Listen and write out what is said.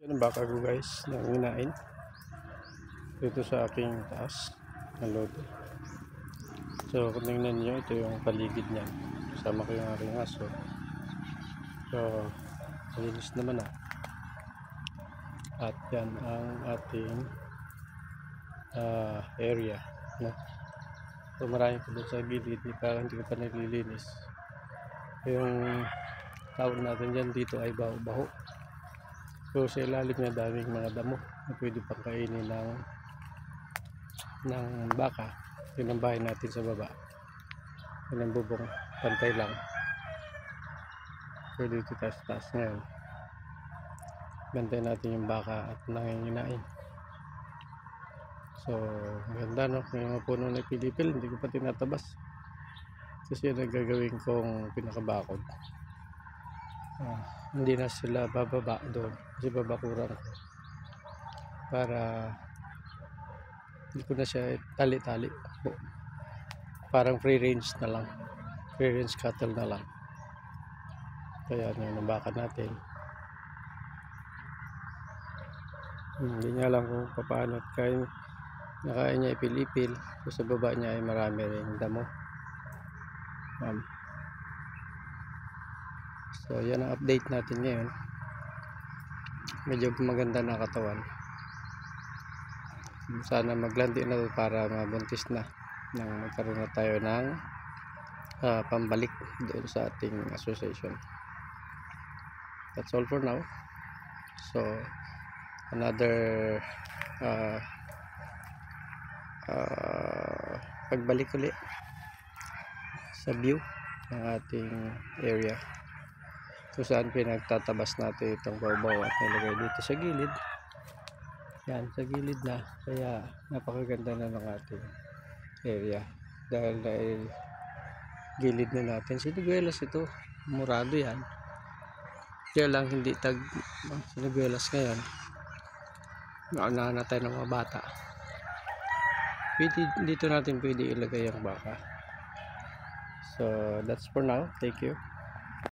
Yan ang baka ko guys, nanginain dito sa aking taas ng lote. So kung tingnan nyo, ito yung paligid niyan. Kasama ko yung aking aso. So malinis naman na. At yan ang ating area, no? So marami pa doon sa gilid, parang hindi ko pa nililinis. Yung tawag natin dyan dito ay baho-baho. So sa ilalim niya daming mga damo na pwede pang kainin ng baka. Yun ang bahay natin sa baba. Yun ang bubong, pantay lang. So dito taas ngayon. Bantay natin yung baka at nanginginain. So maganda, no? May mga puno na pilipil, hindi ko pa tinatabas. Kasi yun ang gagawin kong pinakabakod. Hindi na sila bababa doon kasi babakuran ko para hindi ko na siya tali-tali, parang free range na lang, free range cattle na lang. Kaya yun ang baka natin. Hindi nga lang kung paano nakain niya ipil-ipil. So sa baba niya ay marami rin damo. So yan ang update natin ngayon. Medyo maganda na katawan. Sana maglandi na para mabuntis na nang magkaroon na tayo ng pambalik doon sa ating association. That's all for now. So another pagbalik ulit sa view ng ating area kung saan pinagtatabas natin itong baw-baw at nilagay dito sa gilid. Yan, sa gilid na, kaya napakaganda na ng ating area dahil gilid na natin. Siniguelas ito, murado yan, kaya lang hindi siniguelas ngayon. Naunahan na tayo ng mga bata. Dito natin pwede ilagay ang baka. So that's for now, thank you.